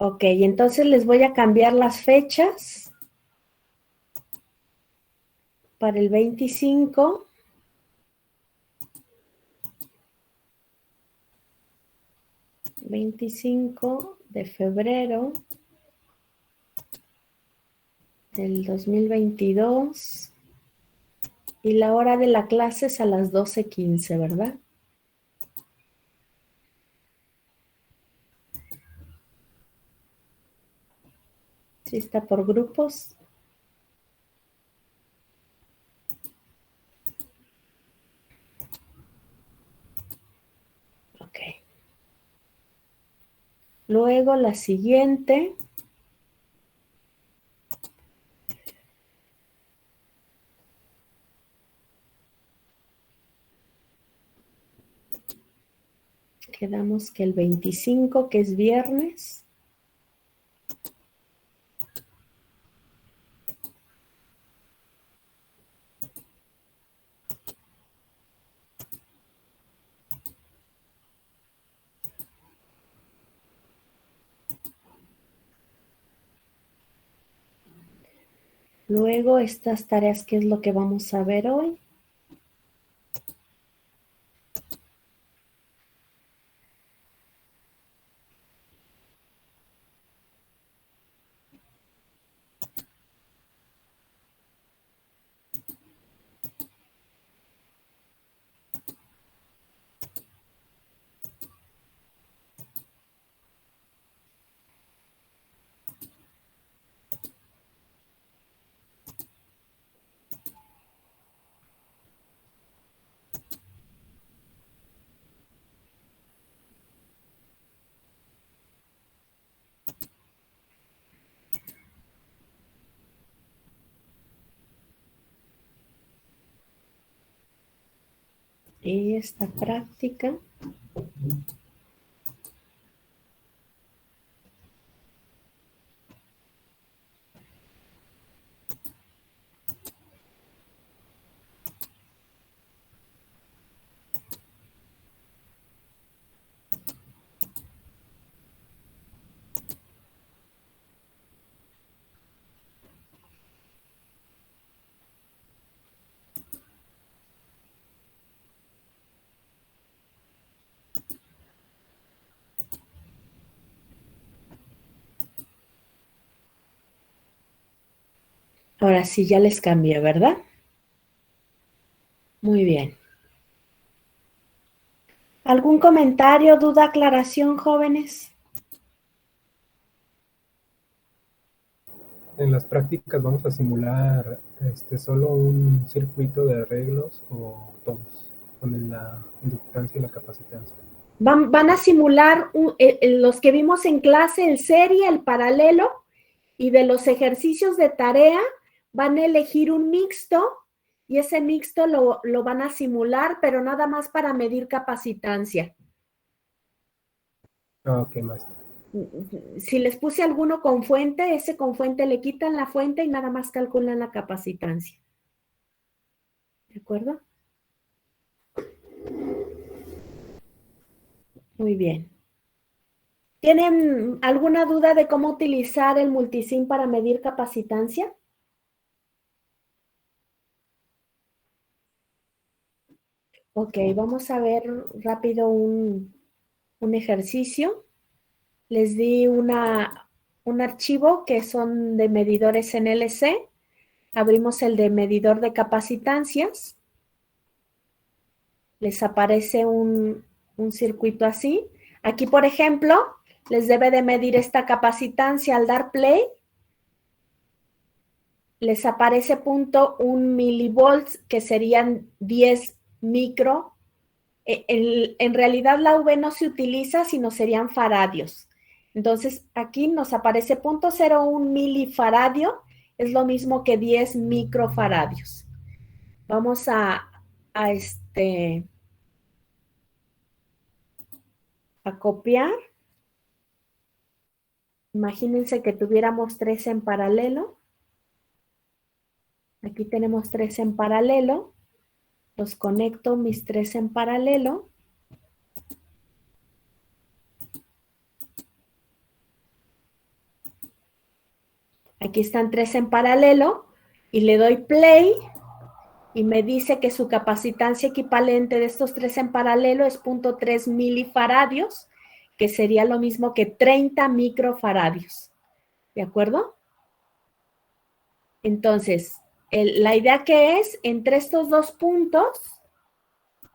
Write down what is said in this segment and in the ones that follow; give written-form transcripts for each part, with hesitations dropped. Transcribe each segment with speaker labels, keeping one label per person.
Speaker 1: Ok, entonces les voy a cambiar las fechas para el 25. De febrero del 2022 y la hora de la clase es a las 12:15, ¿verdad? Sí, está por grupos. Ok. Luego la siguiente. Quedamos que el 25, que es viernes. Luego estas tareas, ¿qué es lo que vamos a ver hoy? Y esta práctica. Ahora sí, ya les cambié, ¿verdad? Muy bien. ¿Algún comentario, duda, aclaración, jóvenes?
Speaker 2: En las prácticas vamos a simular solo un circuito de arreglos o todos, con la inductancia y la capacitancia.
Speaker 1: Van a simular los que vimos en clase, el serie, el paralelo, y de los ejercicios de tarea van a elegir un mixto y ese mixto lo van a simular, pero nada más para medir capacitancia.
Speaker 2: Ah, ok, maestro.
Speaker 1: Si les puse alguno con fuente, ese con fuente le quitan la fuente y nada más calculan la capacitancia. ¿De acuerdo? Muy bien. ¿Tienen alguna duda de cómo utilizar el multisim para medir capacitancia? Ok, vamos a ver rápido un ejercicio. Les di un archivo que son de medidores en LC. Abrimos el de medidor de capacitancias. Les aparece un circuito así. Aquí, por ejemplo, les debe de medir esta capacitancia al dar play. Les aparece .1 milivolts, que serían 10 micro. En realidad la V no se utiliza, sino serían faradios. Entonces, aquí nos aparece .01 milifaradio, es lo mismo que 10 microfaradios. Vamos a copiar. Imagínense que tuviéramos 3 en paralelo. Aquí tenemos 3 en paralelo. Los conecto mis 3 en paralelo. Aquí están 3 en paralelo y le doy play y me dice que su capacitancia equivalente de estos 3 en paralelo es 0.3 milifaradios, que sería lo mismo que 30 microfaradios. ¿De acuerdo? Entonces, la idea que es, entre estos dos puntos,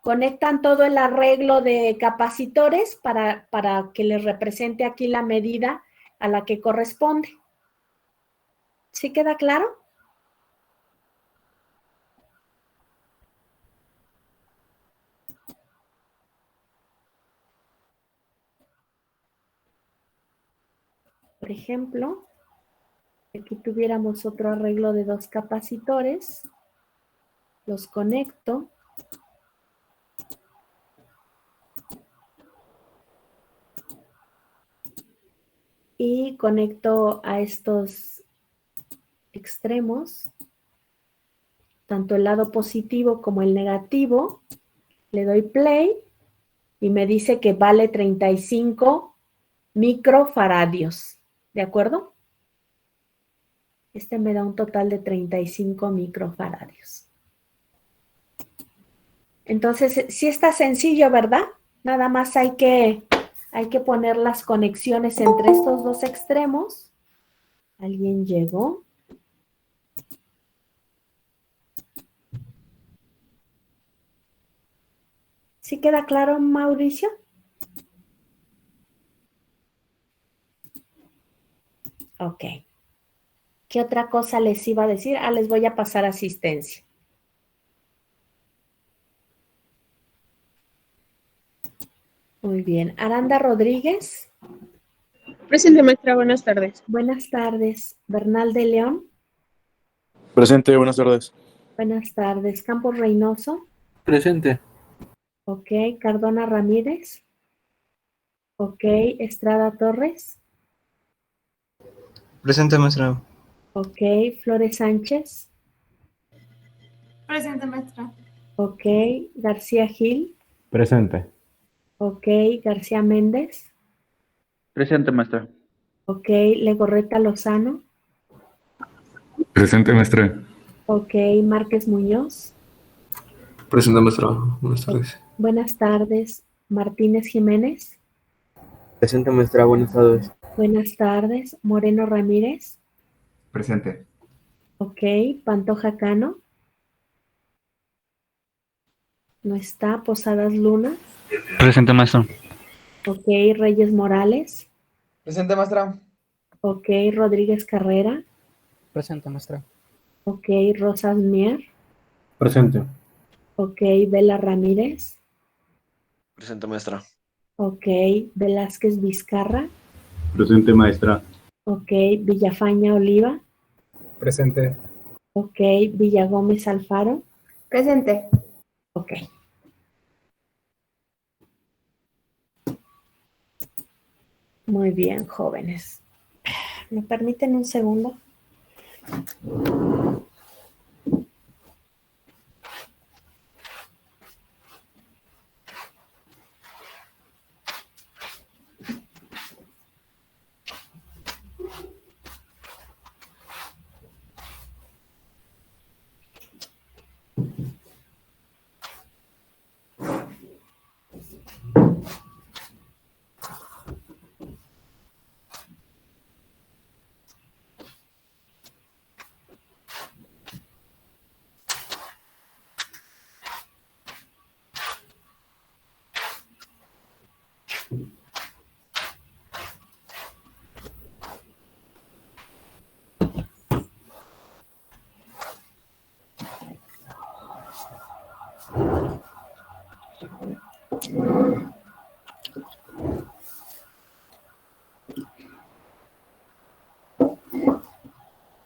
Speaker 1: conectan todo el arreglo de capacitores para que les represente aquí la medida a la que corresponde. ¿Sí queda claro? Por ejemplo, aquí tuviéramos otro arreglo de 2 capacitores. Los conecto. Y conecto a estos extremos, tanto el lado positivo como el negativo. Le doy play y me dice que vale 35 microfaradios. ¿De acuerdo? Este me da un total de 35 microfaradios. Entonces, sí está sencillo, ¿verdad? Nada más hay que poner las conexiones entre estos dos extremos. ¿Alguien llegó? ¿Sí queda claro, Mauricio? Ok. ¿Qué otra cosa les iba a decir? Les voy a pasar asistencia. Muy bien. Aranda Rodríguez.
Speaker 3: Presente, maestra, buenas tardes.
Speaker 1: Buenas tardes. Bernal de León.
Speaker 4: Presente, buenas tardes.
Speaker 1: Buenas tardes. Campos Reynoso.
Speaker 5: Presente.
Speaker 1: Ok. Cardona Ramírez. Ok. Estrada Torres.
Speaker 6: Presente, maestra.
Speaker 1: Ok. Flores Sánchez.
Speaker 7: Presente, maestra.
Speaker 1: Ok. García Gil.
Speaker 5: Presente.
Speaker 1: Ok. García Méndez.
Speaker 8: Presente, maestra.
Speaker 1: Ok. Legorreta Lozano.
Speaker 9: Presente, maestra.
Speaker 1: Ok. Márquez Muñoz.
Speaker 10: Presente, maestra. Buenas tardes.
Speaker 1: Buenas tardes. Martínez Jiménez.
Speaker 6: Presente, maestra. Buenas tardes.
Speaker 1: Buenas tardes. Moreno Ramírez.
Speaker 9: Presente.
Speaker 1: Ok. Pantoja Cano. No está. Posadas Luna.
Speaker 8: Presente, maestro.
Speaker 1: Ok. Reyes Morales.
Speaker 6: Presente, maestra.
Speaker 1: Ok. Rodríguez Carrera.
Speaker 11: Presente, maestra.
Speaker 1: Ok. Rosas Mier.
Speaker 5: Presente.
Speaker 1: Ok. Vela Ramírez.
Speaker 6: Presente, maestra.
Speaker 1: Ok. Velázquez Vizcarra.
Speaker 9: Presente, maestra.
Speaker 1: Ok. Villafaña Oliva.
Speaker 2: Presente.
Speaker 1: Ok. Villagómez Alfaro.
Speaker 7: Presente.
Speaker 1: Ok. Muy bien, jóvenes. ¿Me permiten un segundo?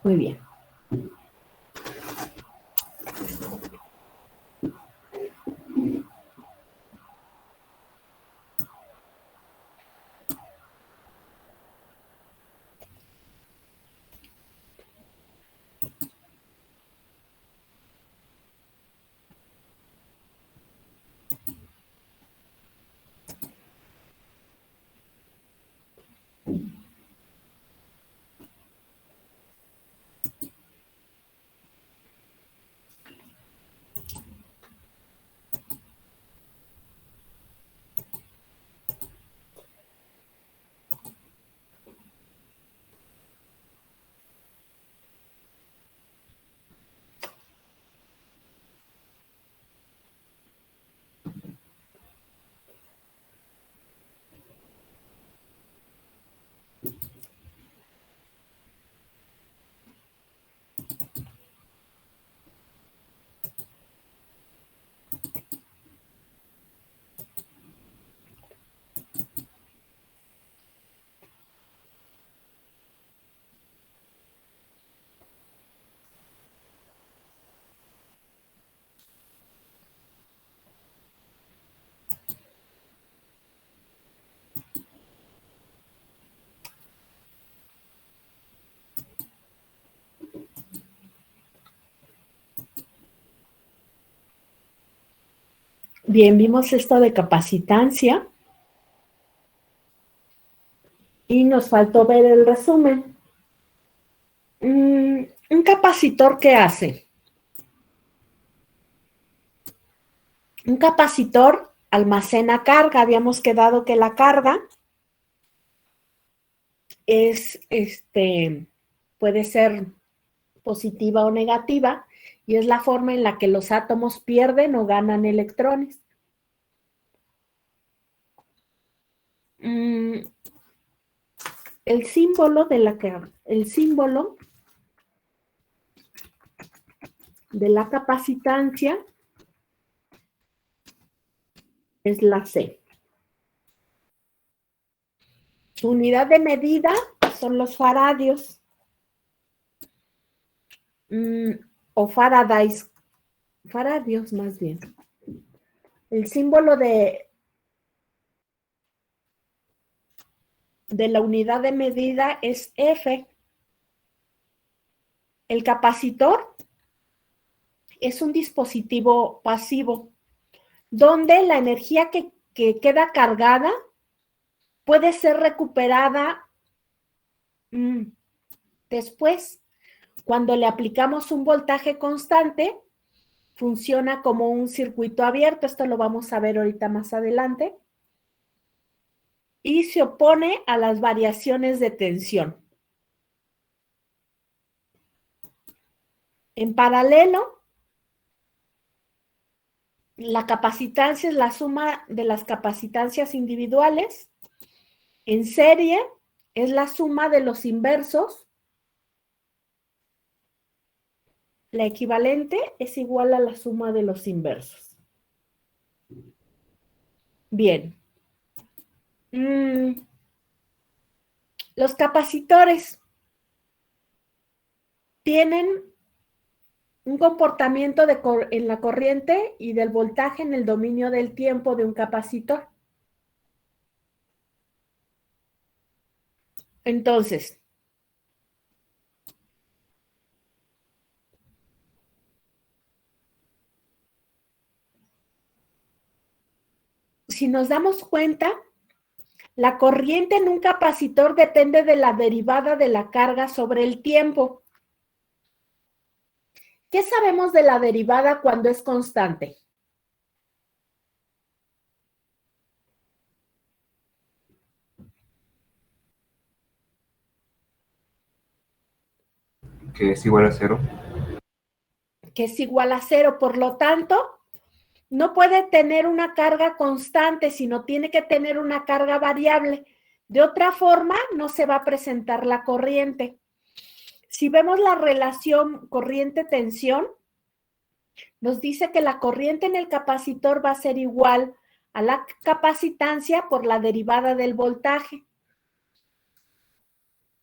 Speaker 1: Muy bien. Bien, vimos esto de capacitancia y nos faltó ver el resumen. ¿Un capacitor qué hace? Un capacitor almacena carga. Habíamos quedado que la carga es, puede ser positiva o negativa, y es la forma en la que los átomos pierden o ganan electrones. El símbolo de la capacitancia es la C. Su unidad de medida son los faradios. O faradios más bien. El símbolo de la unidad de medida es F. El capacitor es un dispositivo pasivo, donde la energía que queda cargada puede ser recuperada después. Cuando le aplicamos un voltaje constante, funciona como un circuito abierto. Esto lo vamos a ver ahorita más adelante. Y se opone a las variaciones de tensión. En paralelo, la capacitancia es la suma de las capacitancias individuales. En serie es la suma de los inversos. La equivalente es igual a la suma de los inversos. Bien. Los capacitores tienen un comportamiento en la corriente y del voltaje en el dominio del tiempo de un capacitor. Entonces, si nos damos cuenta, la corriente en un capacitor depende de la derivada de la carga sobre el tiempo. ¿Qué sabemos de la derivada cuando es constante?
Speaker 9: Que es igual a 0.
Speaker 1: Que es igual a 0, por lo tanto, no puede tener una carga constante, sino tiene que tener una carga variable. De otra forma, no se va a presentar la corriente. Si vemos la relación corriente-tensión, nos dice que la corriente en el capacitor va a ser igual a la capacitancia por la derivada del voltaje.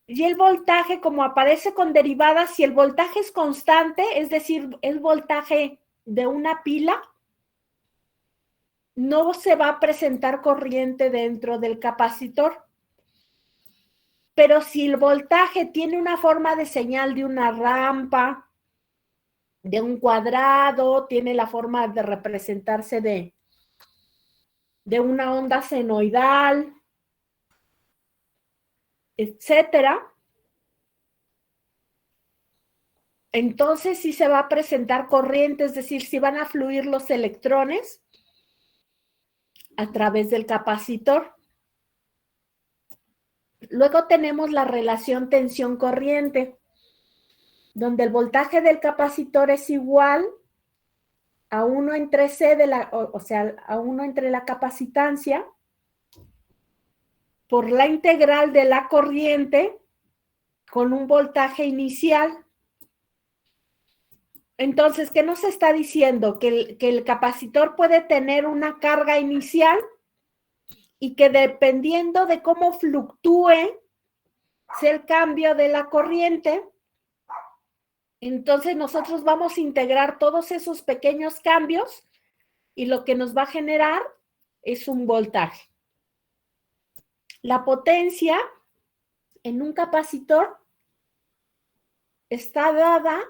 Speaker 1: Y el voltaje, como aparece con derivadas, si el voltaje es constante, es decir, el voltaje de una pila, no se va a presentar corriente dentro del capacitor. Pero si el voltaje tiene una forma de señal de una rampa, de un cuadrado, tiene la forma de representarse de una onda senoidal, etcétera, entonces sí se va a presentar corriente, es decir, sí van a fluir los electrones a través del capacitor. Luego tenemos la relación tensión-corriente, donde el voltaje del capacitor es igual a 1 entre C, o sea, a 1 entre la capacitancia, por la integral de la corriente con un voltaje inicial. Entonces, ¿qué nos está diciendo? Que el capacitor puede tener una carga inicial y que dependiendo de cómo fluctúe sea el cambio de la corriente, entonces nosotros vamos a integrar todos esos pequeños cambios y lo que nos va a generar es un voltaje. La potencia en un capacitor está dada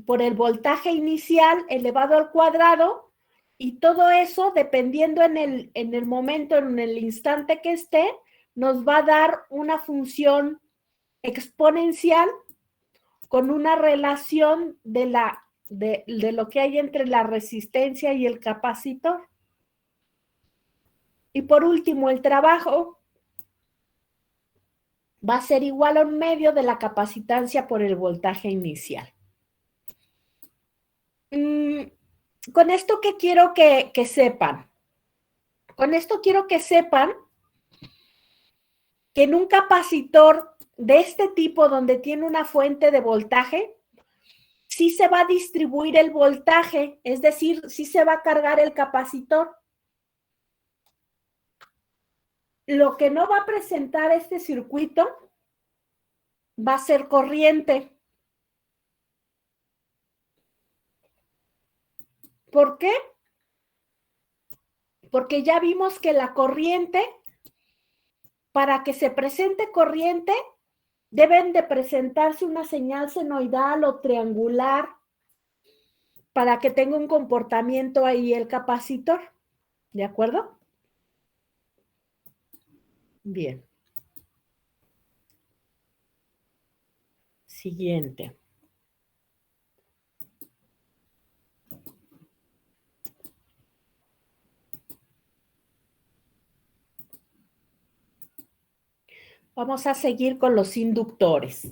Speaker 1: por el voltaje inicial elevado al cuadrado Y todo eso, dependiendo en el momento, en el instante que esté, nos va a dar una función exponencial con una relación de lo que hay entre la resistencia y el capacitor. Y por último, el trabajo va a ser igual a un medio de la capacitancia por el voltaje inicial. Con esto, ¿qué quiero que sepan? Con esto quiero que sepan que en un capacitor de este tipo, donde tiene una fuente de voltaje, sí se va a distribuir el voltaje, es decir, sí se va a cargar el capacitor. Lo que no va a presentar este circuito va a ser corriente. ¿Por qué? Porque ya vimos que la corriente, para que se presente corriente, deben de presentarse una señal senoidal o triangular para que tenga un comportamiento ahí el capacitor. ¿De acuerdo? Bien. Siguiente. Vamos a seguir con los inductores.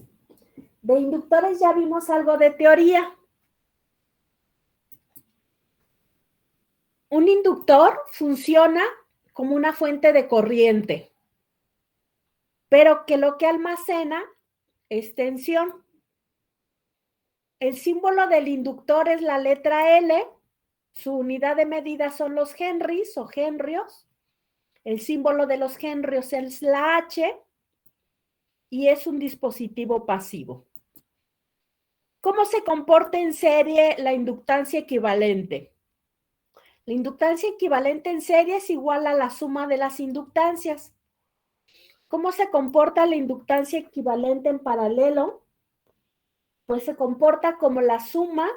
Speaker 1: De inductores ya vimos algo de teoría. Un inductor funciona como una fuente de corriente, pero que lo que almacena es tensión. El símbolo del inductor es la letra L, su unidad de medida son los henries o henrios, el símbolo de los henrios es la H y es un dispositivo pasivo. ¿Cómo se comporta en serie la inductancia equivalente? La inductancia equivalente en serie es igual a la suma de las inductancias. ¿Cómo se comporta la inductancia equivalente en paralelo? Pues se comporta como la suma,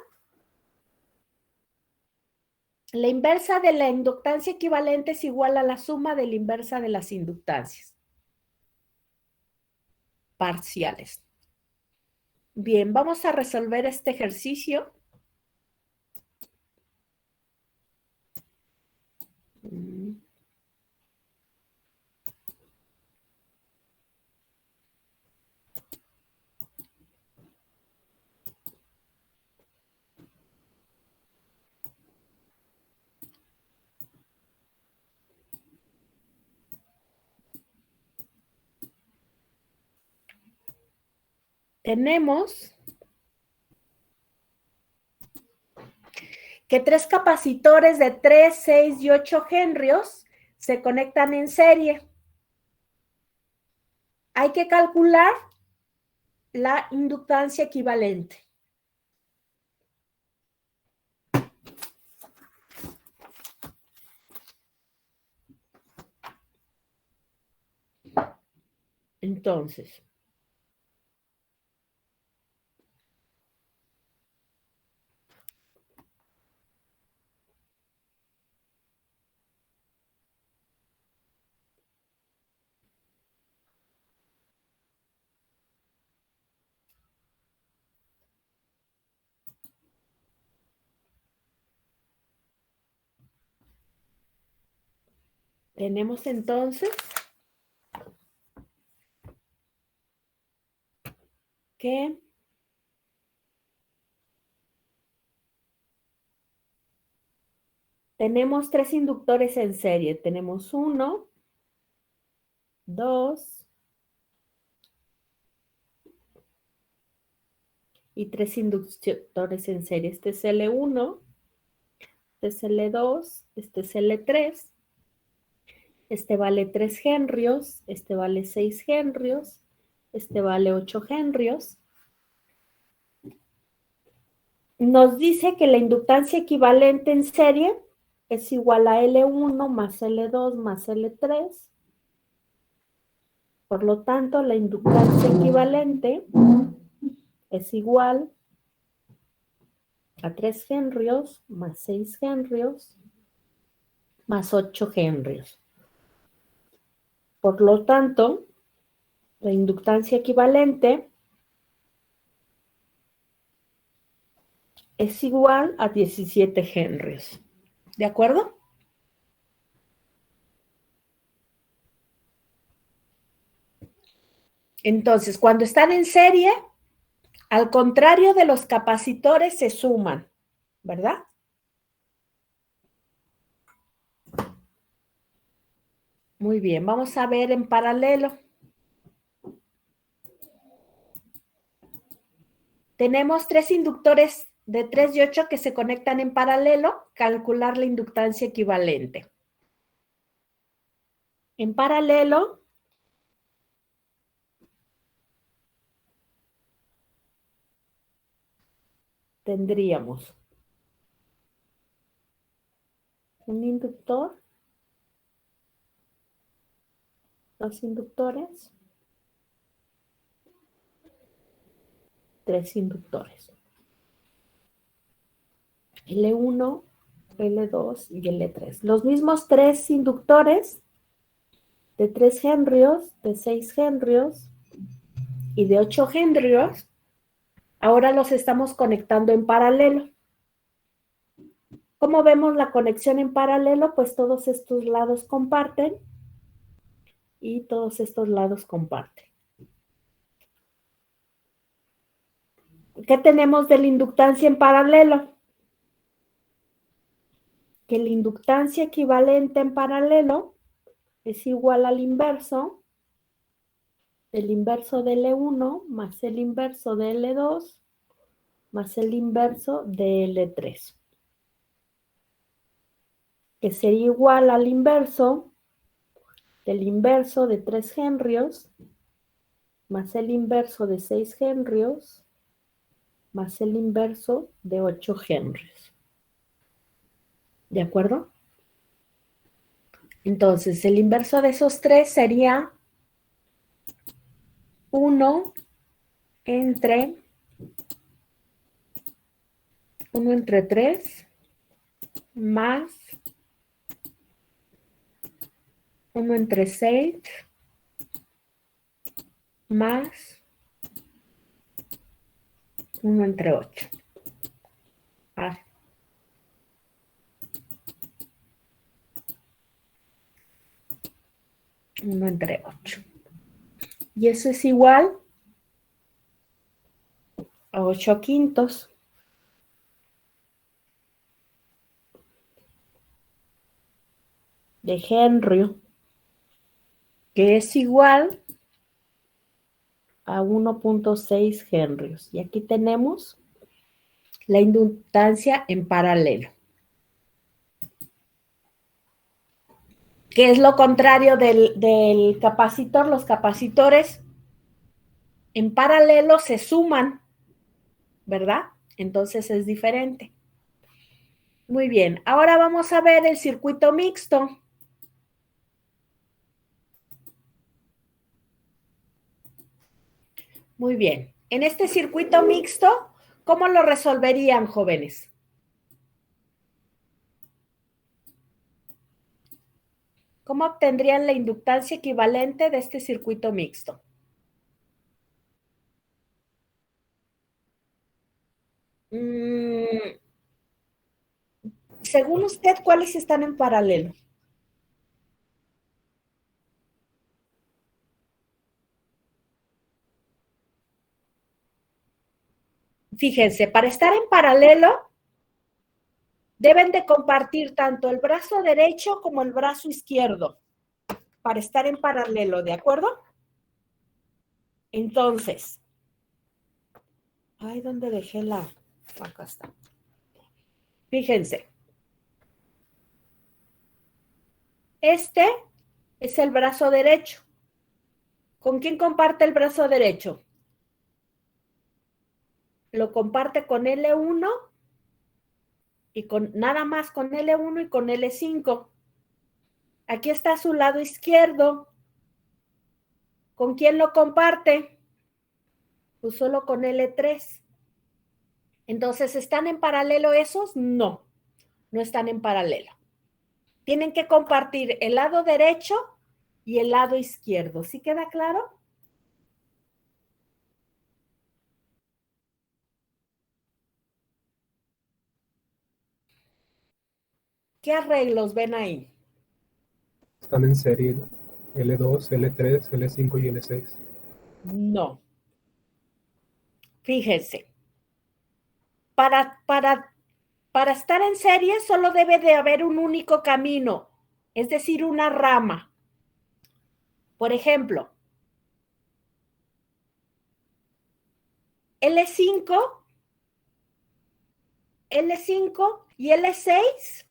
Speaker 1: la inversa de la inductancia equivalente es igual a la suma de la inversa de las inductancias parciales. Bien, vamos a resolver este ejercicio. Tenemos que tres capacitores de 3, 6 y 8 henrios se conectan en serie. Hay que calcular la inductancia equivalente. Entonces, tenemos entonces que tenemos tres inductores en serie. Tenemos 1, 2 y 3 inductores en serie. Este es L1, este es L2, este es L3. Este vale 3 henrios, este vale 6 henrios, este vale 8 henrios. Nos dice que la inductancia equivalente en serie es igual a L1 más L2 más L3. Por lo tanto, la inductancia equivalente es igual a 3 henrios más 6 henrios más 8 henrios. Por lo tanto, la inductancia equivalente es igual a 17 henrios. ¿De acuerdo? Entonces, cuando están en serie, al contrario de los capacitores, se suman, ¿verdad? Muy bien, vamos a ver en paralelo. Tenemos 3 inductores de 3 y 8 que se conectan en paralelo, calcular la inductancia equivalente. En paralelo, tendríamos un inductor, 2 inductores, 3 inductores. L1, L2 y L3. Los mismos 3 inductores de 3 henrios, de 6 henrios y de 8 henrios, ahora los estamos conectando en paralelo. ¿Cómo vemos la conexión en paralelo? Pues todos estos lados comparten y todos estos lados comparten. ¿Qué tenemos de la inductancia en paralelo? Que la inductancia equivalente en paralelo es igual al inverso, el inverso de L1 más el inverso de L2 más el inverso de L3, que sería igual al inverso del inverso de 3 henrios más el inverso de 6 henrios más el inverso de 8 henrios. ¿De acuerdo? Entonces, el inverso de esos 3 sería 1 entre 3 más 1 entre 6 más 1 entre 8. Ah. Uno entre 8. Y eso es igual a 8 quintos. De henrio, que es igual a 1.6 henrios. Y aquí tenemos la inductancia en paralelo. ¿Qué es lo contrario del capacitor? Los capacitores en paralelo se suman, ¿verdad? Entonces es diferente. Muy bien, ahora vamos a ver el circuito mixto. Muy bien, en este circuito mixto, ¿cómo lo resolverían, jóvenes? ¿Cómo obtendrían la inductancia equivalente de este circuito mixto? Según usted, ¿cuáles están en paralelo? Fíjense, para estar en paralelo, deben de compartir tanto el brazo derecho como el brazo izquierdo para estar en paralelo, ¿de acuerdo? Entonces, ay, ¿dónde dejé la? Acá está. Fíjense. Este es el brazo derecho. ¿Con quién comparte el brazo derecho? Lo comparte con L1 y con nada más con L1 y con L5. Aquí está su lado izquierdo. ¿Con quién lo comparte? Pues solo con L3. Entonces, ¿están en paralelo esos? No, no están en paralelo. tienen que compartir el lado derecho y el lado izquierdo. ¿Sí queda claro? ¿Qué arreglos ven ahí?
Speaker 2: Están en serie, ¿no? L2, L3, L5 y L6.
Speaker 1: No. Fíjense. Para estar en serie solo debe de haber un único camino, es decir, una rama. Por ejemplo, L5 y L6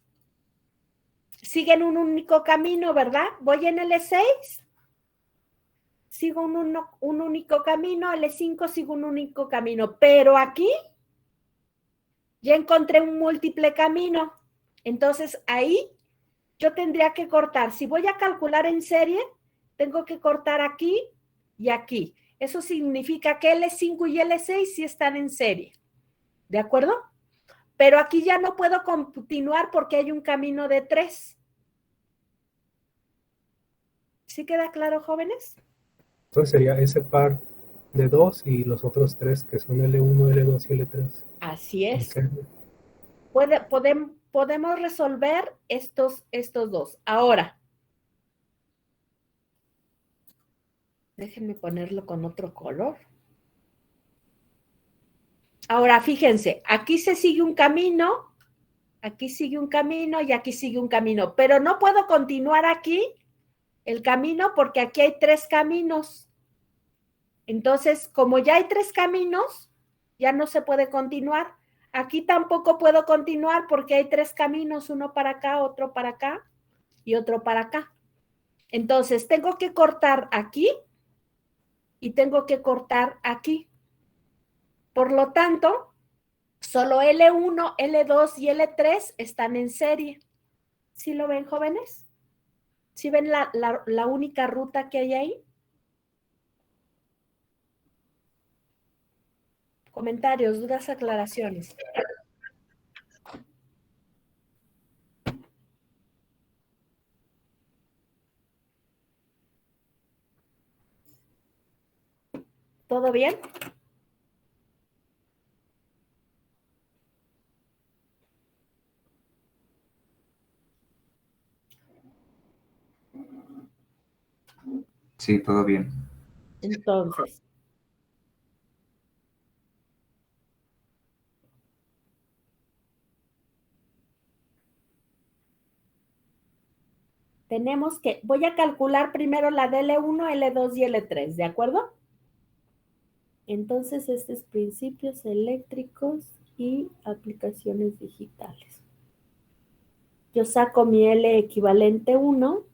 Speaker 1: siguen un único camino, ¿verdad? Voy en L6, sigo un único camino, L5 sigo un único camino, pero aquí ya encontré un múltiple camino. Entonces ahí yo tendría que cortar. Si voy a calcular en serie, tengo que cortar aquí y aquí. Eso significa que L5 y L6 sí están en serie. ¿De acuerdo? Pero aquí ya no puedo continuar porque hay un camino de 3. ¿Sí queda claro, jóvenes?
Speaker 2: Entonces sería ese par de 2 y los otros 3 que son L1, L2 y L3.
Speaker 1: Así es.
Speaker 2: Okay.
Speaker 1: Podemos resolver estos dos. Ahora, déjenme ponerlo con otro color. Ahora, fíjense, aquí se sigue un camino, aquí sigue un camino y aquí sigue un camino, pero no puedo continuar aquí el camino porque aquí hay 3 caminos. Entonces, como ya hay 3 caminos, ya no se puede continuar. Aquí tampoco puedo continuar porque hay 3 caminos, uno para acá, otro para acá y otro para acá. Entonces, tengo que cortar aquí y tengo que cortar aquí. Por lo tanto, solo L1, L2 y L3 están en serie. ¿Sí lo ven, jóvenes? ¿Sí ven la única ruta que hay ahí? Comentarios, dudas, aclaraciones. ¿Todo bien?
Speaker 9: Sí, todo bien.
Speaker 1: Entonces, voy a calcular primero la de L1, L2 y L3, ¿de acuerdo? Entonces, este es principios eléctricos y aplicaciones digitales. Yo saco mi L equivalente 1,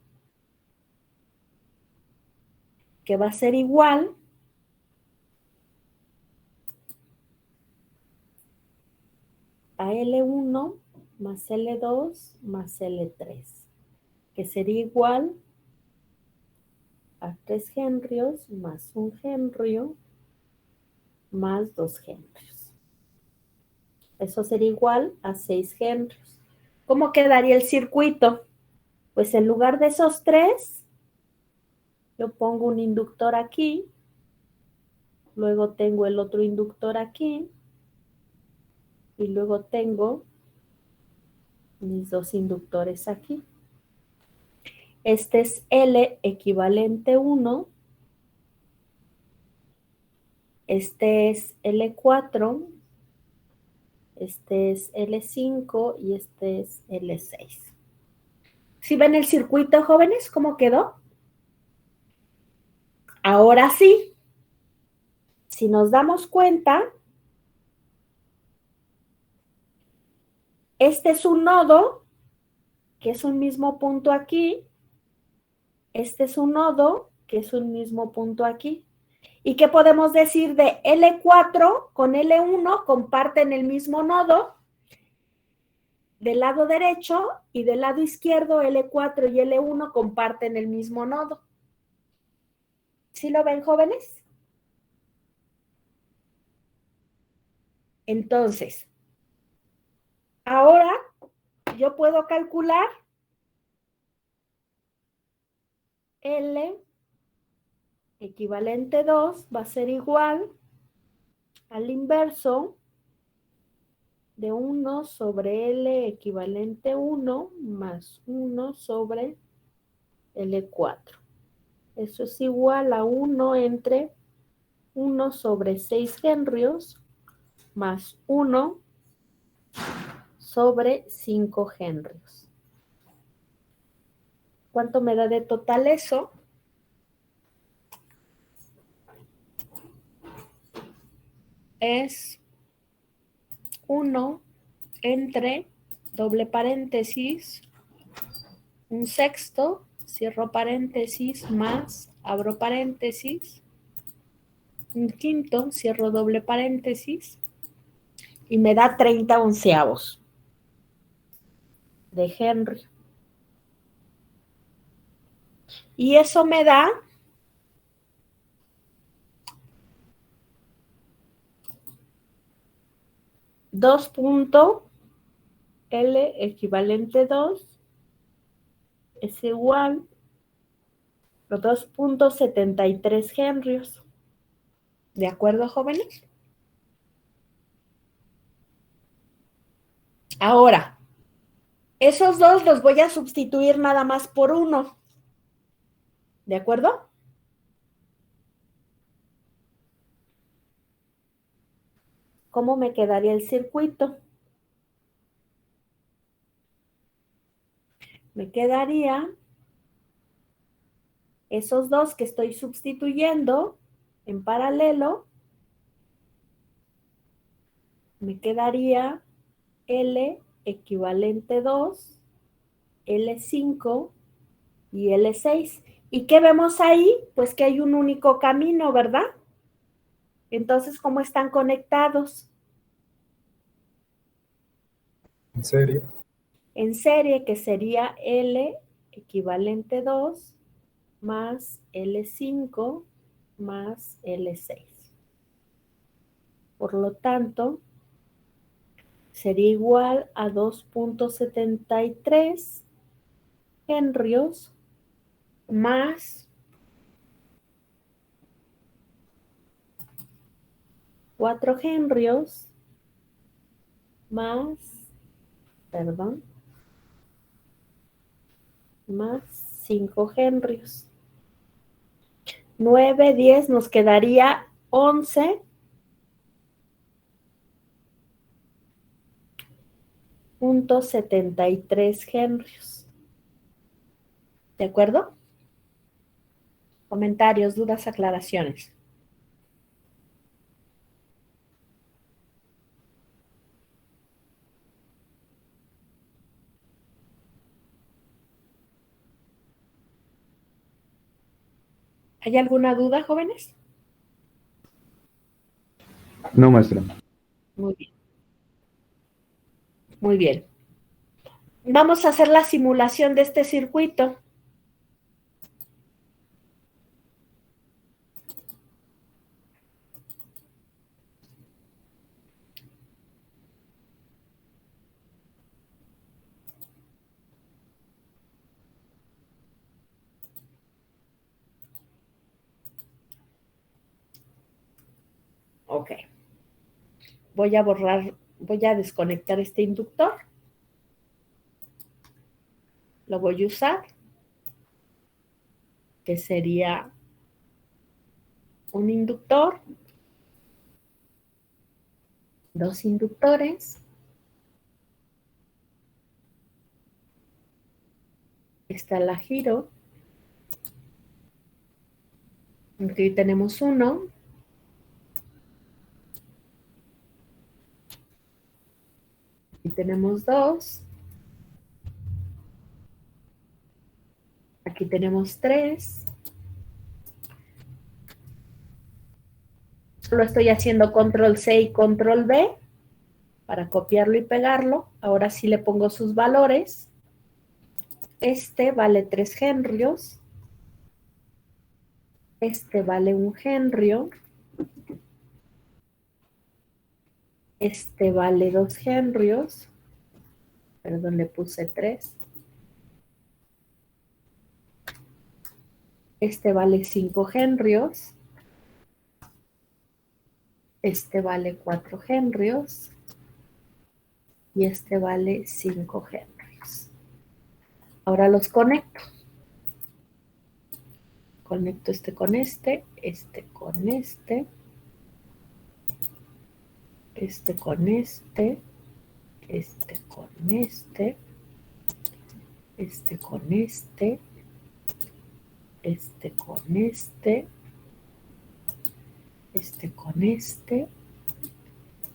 Speaker 1: que va a ser igual a L1 más L2 más L3, que sería igual a 3 henrios más 1 henrio más 2 henrios. Eso sería igual a 6 henrios. ¿Cómo quedaría el circuito? Pues en lugar de esos 3, yo pongo un inductor aquí, luego tengo el otro inductor aquí, y luego tengo mis 2 inductores aquí. Este es L equivalente 1, este es L4, este es L5 y este es L6. ¿Sí ven el circuito, jóvenes? ¿Cómo quedó? Ahora sí, si nos damos cuenta, este es un nodo, que es un mismo punto aquí. Este es un nodo, que es un mismo punto aquí. ¿Y qué podemos decir de L4 con L1? Comparten el mismo nodo. Del lado derecho y del lado izquierdo, L4 y L1 comparten el mismo nodo. ¿Sí lo ven, jóvenes? Entonces, ahora yo puedo calcular L equivalente 2 va a ser igual al inverso de 1 sobre L equivalente 1 más 1 sobre L4. Eso es igual a 1 entre 1 sobre 6 henrios más 1 sobre 5 henrios. ¿Cuánto me da de total eso? Es 1 entre, doble paréntesis, 1/6, cierro paréntesis, más, abro paréntesis, 1/5, cierro doble paréntesis, y me da 30 onceavos de Henry. Y eso me da 2.L equivalente 2 es igual a 2.73 henrios. ¿De acuerdo, jóvenes? Ahora, esos dos los voy a sustituir nada más por 1. ¿De acuerdo? ¿Cómo me quedaría el circuito? Me quedaría esos dos que estoy sustituyendo en paralelo. Me quedaría L equivalente 2, L5 y L6. ¿Y qué vemos ahí? Pues que hay un único camino, ¿verdad? Entonces, ¿cómo están conectados?
Speaker 2: ¿En serio?
Speaker 1: En serie, que sería L equivalente 2 más L5 más L6. Por lo tanto, sería igual a 2.73 henrios más 4 henrios más, más 5 henrios. 9, 10, nos quedaría 11.73 henrios. ¿De acuerdo? Comentarios, dudas, aclaraciones. ¿Hay alguna duda, jóvenes?
Speaker 5: No, maestra.
Speaker 1: Muy bien. Muy bien. Vamos a hacer la simulación de este circuito. Ok. Voy a desconectar este inductor. Lo voy a usar, que sería un inductor, dos inductores. Esta la giro. Aquí tenemos uno. Aquí tenemos dos. Aquí tenemos 3. Solo estoy haciendo control C y control V para copiarlo y pegarlo. Ahora sí le pongo sus valores. Este vale 3 henrios. Este vale 1 henrio. Este vale 2 henrios. Perdón, le puse 3. Este vale 5 henrios. Este vale 4 henrios. Y este vale 5 henrios. Ahora los conecto. Conecto este con este con este con este con este con este con este con este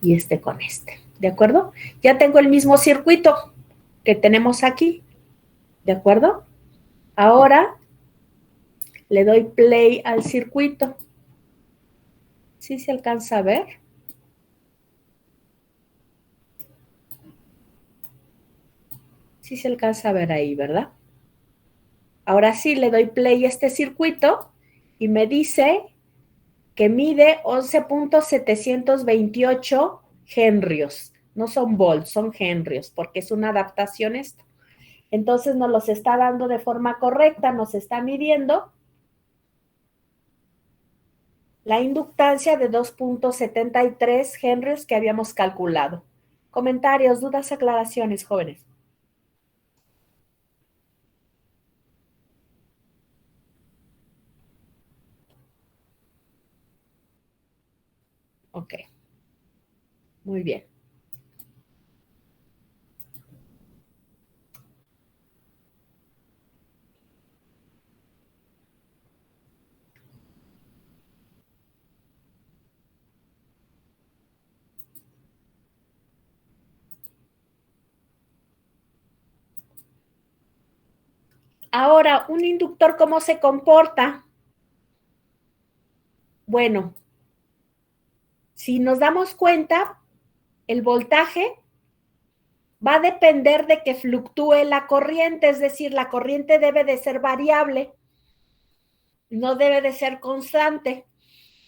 Speaker 1: y con este. ¿De acuerdo? Ya tengo el mismo circuito que tenemos aquí. ¿De acuerdo? Ahora le doy play al circuito. ¿Sí se alcanza a ver? Sí se alcanza a ver ahí, ¿verdad? Ahora sí le doy play a este circuito y me dice que mide 11.728 henrios. No son volts, son henrios, porque es una adaptación esto. Entonces nos los está dando de forma correcta, nos está midiendo la inductancia de 2.73 henrios que habíamos calculado. Comentarios, dudas, aclaraciones, jóvenes. Ok. Muy bien. Ahora, un inductor, ¿cómo se comporta? Bueno, si nos damos cuenta, el voltaje va a depender de que fluctúe la corriente, es decir, la corriente debe de ser variable, no debe de ser constante.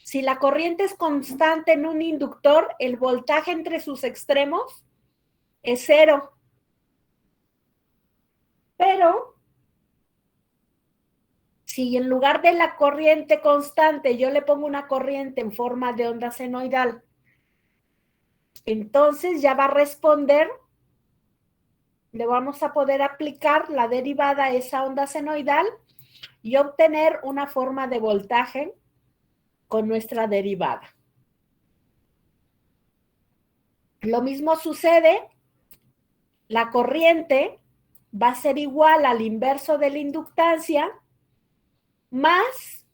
Speaker 1: Si la corriente es constante en un inductor, el voltaje entre sus extremos es 0. Pero si en lugar de la corriente constante yo le pongo una corriente en forma de onda senoidal, entonces ya va a responder, le vamos a poder aplicar la derivada a esa onda senoidal y obtener una forma de voltaje con nuestra derivada. Lo mismo sucede, la corriente va a ser igual al inverso de la inductancia más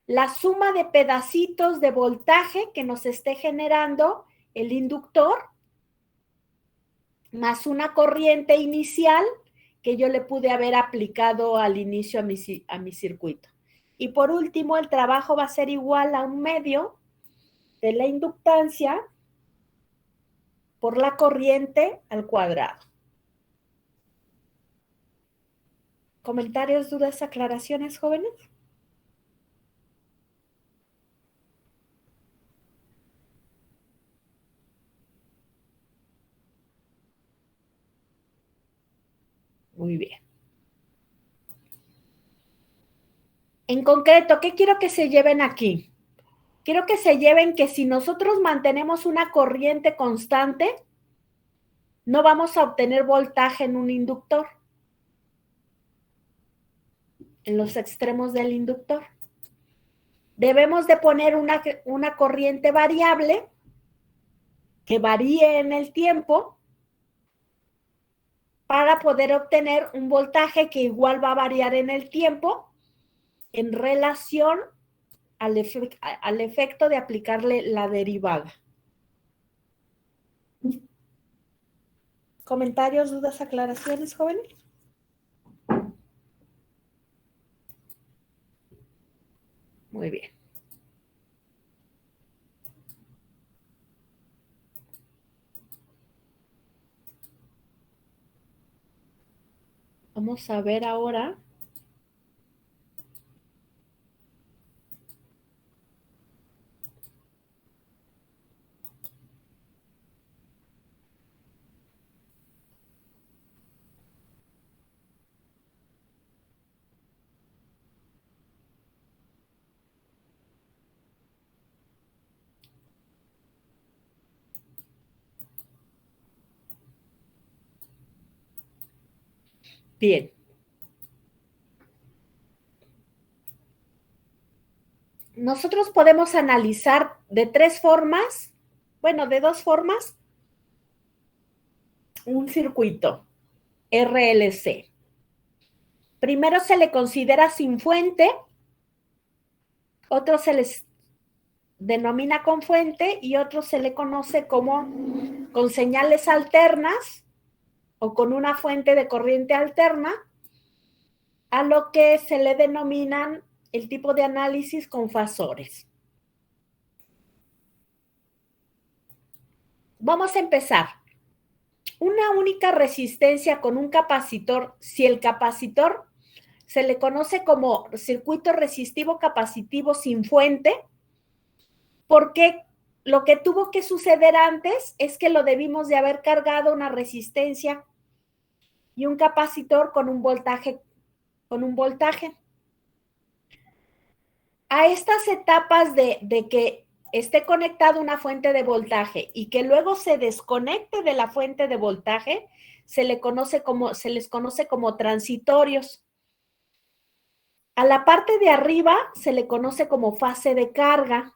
Speaker 1: la suma de pedacitos de voltaje que nos esté generando el inductor, más una corriente inicial que yo le pude haber aplicado al inicio a mi circuito. Y por último, el trabajo va a ser igual a un medio de la inductancia por la corriente al cuadrado. ¿Comentarios, dudas, aclaraciones, jóvenes? Muy bien. En concreto, ¿qué quiero que se lleven aquí? Quiero que se lleven que si nosotros mantenemos una corriente constante, no vamos a obtener voltaje en un inductor, en los extremos del inductor. Debemos de poner una corriente variable que varíe en el tiempo para poder obtener un voltaje que igual va a variar en el tiempo en relación al efecto de aplicarle la derivada. ¿Comentarios, dudas, aclaraciones, jóvenes? Muy bien. Vamos a ver ahora. Bien. Nosotros podemos analizar de 3 formas, bueno, de 2 formas, un circuito RLC. Primero se le considera sin fuente, otro se les denomina con fuente y otro se le conoce como con señales alternas o con una fuente de corriente alterna, a lo que se le denominan el tipo de análisis con fasores. Vamos a empezar. Una única resistencia con un capacitor, si el capacitor se le conoce como circuito resistivo capacitivo sin fuente, porque lo que tuvo que suceder antes es que lo debimos de haber cargado una resistencia y un capacitor con un voltaje. A estas etapas de que esté conectada una fuente de voltaje y que luego se desconecte de la fuente de voltaje, se les conoce como transitorios. A la parte de arriba se le conoce como fase de carga,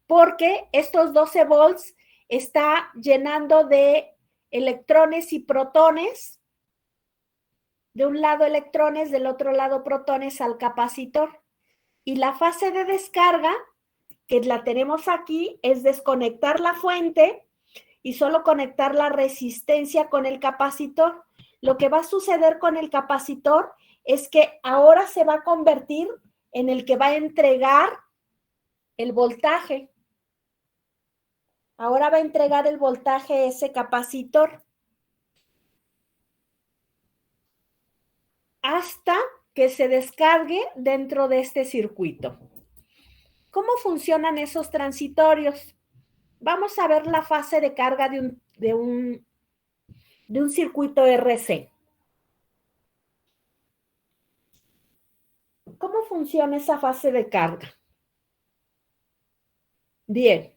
Speaker 1: porque estos 12 volts está llenando de electrones y protones, de un lado electrones, del otro lado protones al capacitor. Y la fase de descarga, que la tenemos aquí, es desconectar la fuente y solo conectar la resistencia con el capacitor. Lo que va a suceder con el capacitor es que ahora se va a convertir en el que va a entregar el voltaje. Ahora va a entregar el voltaje ese capacitor hasta que se descargue dentro de este circuito. ¿Cómo funcionan esos transitorios? Vamos a ver la fase de carga de un circuito RC. ¿Cómo funciona esa fase de carga? Bien.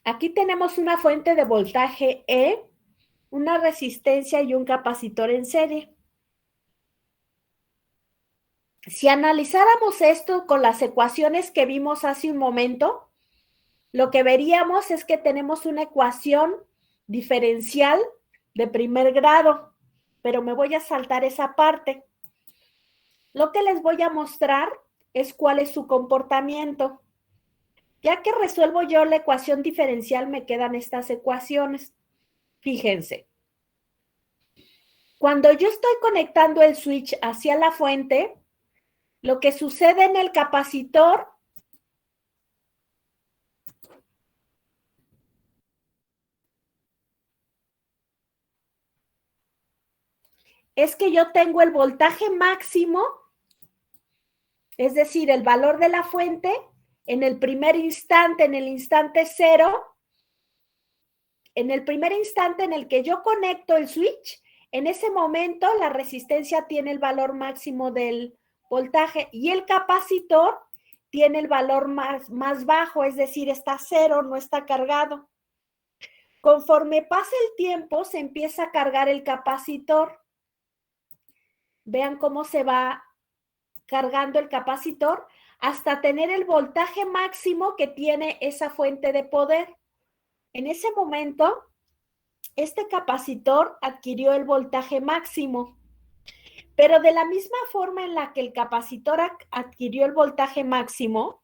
Speaker 1: Aquí tenemos una fuente de voltaje E, una resistencia y un capacitor en serie. Si analizáramos esto con las ecuaciones que vimos hace un momento, lo que veríamos es que tenemos una ecuación diferencial de primer grado, pero me voy a saltar esa parte. Lo que les voy a mostrar es cuál es su comportamiento. Ya que resuelvo yo la ecuación diferencial, me quedan estas ecuaciones. Fíjense. Cuando yo estoy conectando el switch hacia la fuente, lo que sucede en el capacitor es que yo tengo el voltaje máximo, es decir, el valor de la fuente en el primer instante, en el instante cero, en el primer instante en el que yo conecto el switch, en ese momento la resistencia tiene el valor máximo del voltaje y el capacitor tiene el valor más bajo, es decir, está cero, no está cargado. Conforme pasa el tiempo, se empieza a cargar el capacitor. Vean cómo se va cargando el capacitor hasta tener el voltaje máximo que tiene esa fuente de poder. En ese momento, este capacitor adquirió el voltaje máximo, pero de la misma forma en la que el capacitor adquirió el voltaje máximo,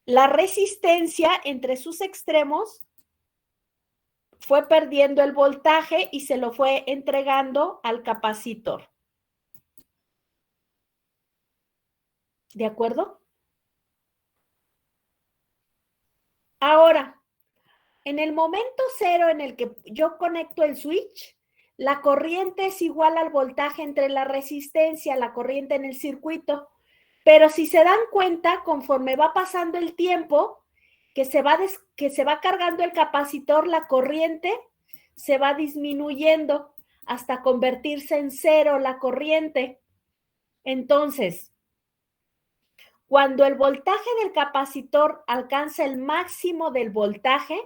Speaker 1: la resistencia entre sus extremos fue perdiendo el voltaje y se lo fue entregando al capacitor. ¿De acuerdo? Ahora, en el momento cero en el que yo conecto el switch, la corriente es igual al voltaje entre la resistencia, la corriente en el circuito. Pero si se dan cuenta, conforme va pasando el tiempo, que se va cargando el capacitor, la corriente se va disminuyendo hasta convertirse en cero la corriente. Entonces, cuando el voltaje del capacitor alcanza el máximo del voltaje,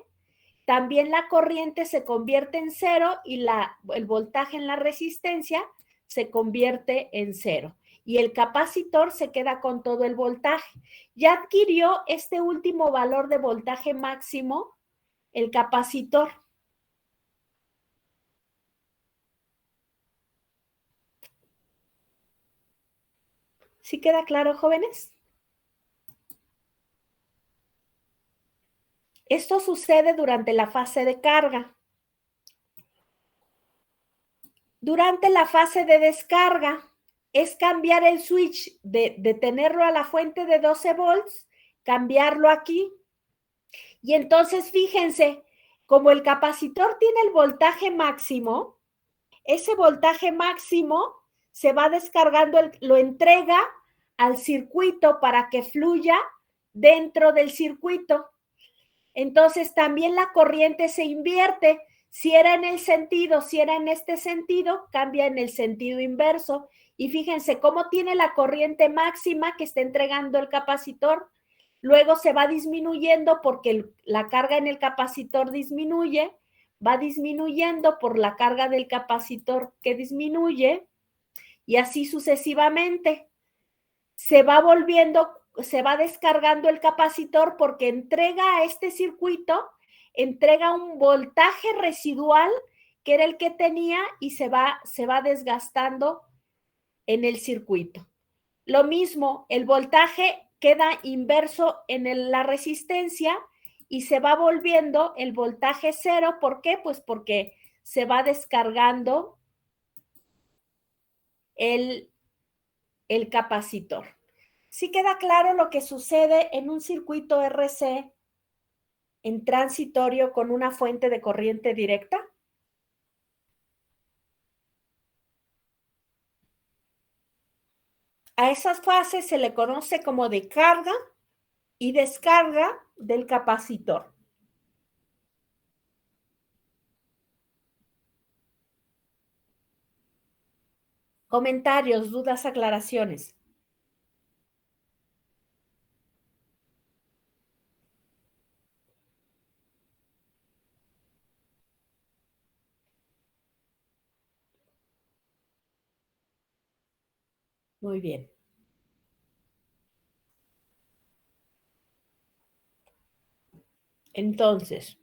Speaker 1: también la corriente se convierte en cero y el voltaje en la resistencia se convierte en cero. Y el capacitor se queda con todo el voltaje. Ya adquirió este último valor de voltaje máximo el capacitor. ¿Sí queda claro, jóvenes? Esto sucede durante la fase de carga. Durante la fase de descarga es cambiar el switch de tenerlo a la fuente de 12 volts, cambiarlo aquí. Y entonces fíjense, como el capacitor tiene el voltaje máximo, ese voltaje máximo se va descargando, lo entrega al circuito para que fluya dentro del circuito. Entonces también la corriente se invierte. Si era en este sentido, cambia en el sentido inverso. Y fíjense cómo tiene la corriente máxima que está entregando el capacitor. Luego se va disminuyendo porque la carga en el capacitor disminuye, va disminuyendo por la carga del capacitor que disminuye, y así sucesivamente. Se va descargando el capacitor porque entrega a este circuito, entrega un voltaje residual que era el que tenía y se va desgastando en el circuito. Lo mismo, el voltaje queda inverso en la resistencia y se va volviendo el voltaje cero. ¿Por qué? Pues porque se va descargando el capacitor. ¿Sí queda claro lo que sucede en un circuito RC en transitorio con una fuente de corriente directa? A esas fases se le conoce como de carga y descarga del capacitor. Comentarios, dudas, aclaraciones. Muy bien. Entonces,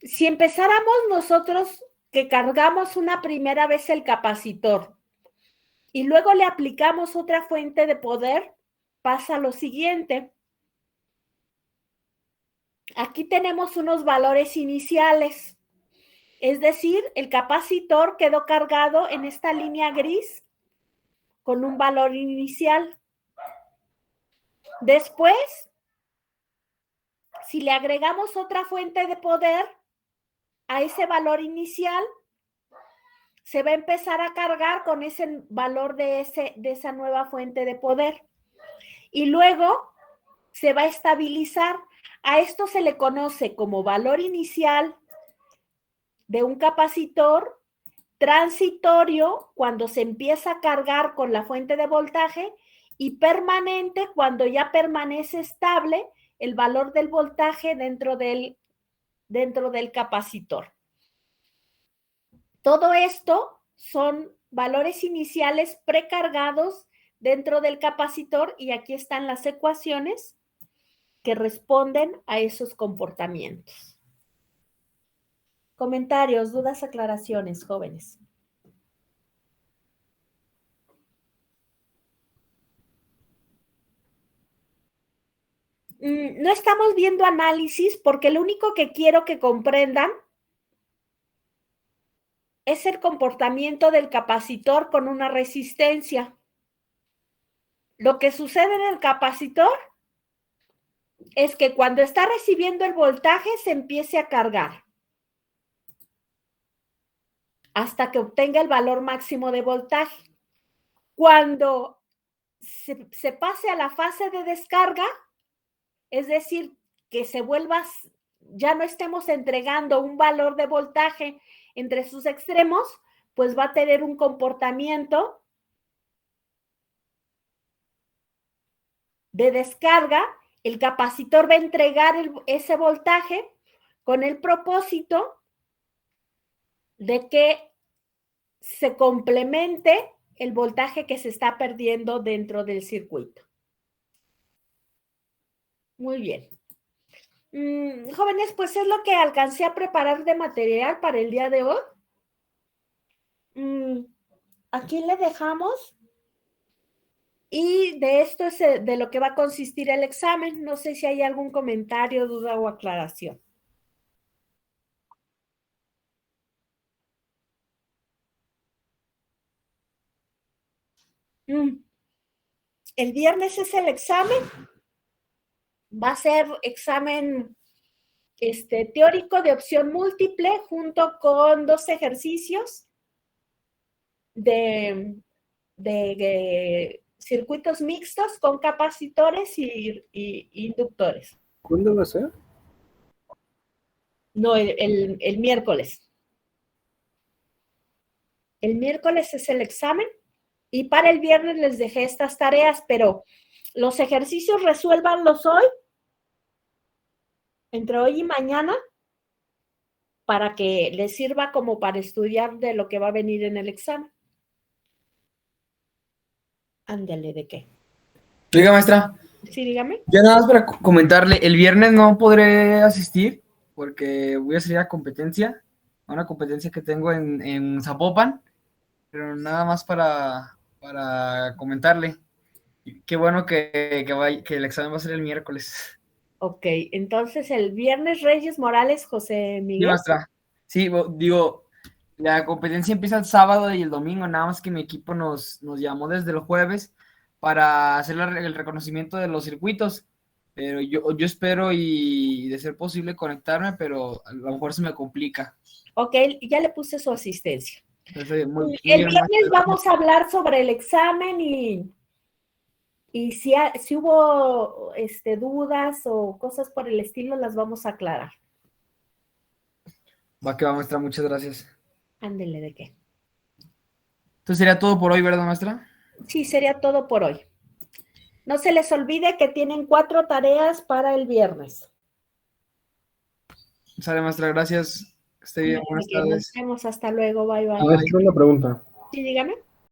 Speaker 1: si empezáramos nosotros que cargamos una primera vez el capacitor y luego le aplicamos otra fuente de poder, pasa lo siguiente. Aquí tenemos unos valores iniciales. Es decir, el capacitor quedó cargado en esta línea gris con un valor inicial. Después, si le agregamos otra fuente de poder a ese valor inicial, se va a empezar a cargar con ese valor de esa nueva fuente de poder. Y luego se va a estabilizar. A esto se le conoce como valor inicial de un capacitor, transitorio cuando se empieza a cargar con la fuente de voltaje y permanente cuando ya permanece estable el valor del voltaje dentro del capacitor. Todo esto son valores iniciales precargados dentro del capacitor y aquí están las ecuaciones que responden a esos comportamientos. Comentarios, dudas, aclaraciones, jóvenes. No estamos viendo análisis porque lo único que quiero que comprendan es el comportamiento del capacitor con una resistencia. Lo que sucede en el capacitor es que cuando está recibiendo el voltaje se empiece a cargar hasta que obtenga el valor máximo de voltaje. Cuando se pase a la fase de descarga, es decir, que ya no estemos entregando un valor de voltaje entre sus extremos, pues va a tener un comportamiento de descarga El capacitor va a entregar ese voltaje con el propósito de que se complemente el voltaje que se está perdiendo dentro del circuito. Muy bien. Jóvenes, pues es lo que alcancé a preparar de material para el día de hoy. Aquí le dejamos. Y de esto es de lo que va a consistir el examen. No sé si hay algún comentario, duda o aclaración. El viernes es el examen. Va a ser examen teórico de opción múltiple junto con 2 ejercicios de circuitos mixtos con capacitores y inductores.
Speaker 2: ¿Cuándo va a ser?
Speaker 1: No, el miércoles. El miércoles es el examen y para el viernes les dejé estas tareas, pero los ejercicios resuélvanlos hoy, entre hoy y mañana, para que les sirva como para estudiar de lo que va a venir en el examen. Ándale, ¿de qué?
Speaker 7: Diga, maestra.
Speaker 1: Sí, dígame.
Speaker 7: Ya nada más para comentarle, el viernes no podré asistir porque voy a salir a competencia, a una competencia que tengo en Zapopan, pero nada más para comentarle. Qué bueno que el examen va a ser el miércoles.
Speaker 1: Ok, entonces el viernes Reyes Morales, José Miguel.
Speaker 7: Sí, maestra. Sí, digo, la competencia empieza el sábado y el domingo, nada más que mi equipo nos llamó desde el jueves para hacer el reconocimiento de los circuitos, pero yo espero y de ser posible conectarme, pero a lo mejor se me complica.
Speaker 1: Ok, ya le puse su asistencia.
Speaker 7: Entonces,
Speaker 1: el viernes vamos a hablar sobre el examen y si hubo dudas o cosas por el estilo, las vamos a aclarar.
Speaker 7: Va que va, maestra, muchas gracias.
Speaker 1: Ándele, ¿de qué?
Speaker 7: Entonces sería todo por hoy, ¿verdad, maestra?
Speaker 1: Sí, sería todo por hoy. No se les olvide que tienen 4 tareas para el viernes.
Speaker 7: Sale, maestra, gracias. Que esté bien, buenas tardes.
Speaker 1: Nos vemos, hasta luego, bye, bye.
Speaker 2: Una pregunta.
Speaker 1: Sí, dígame.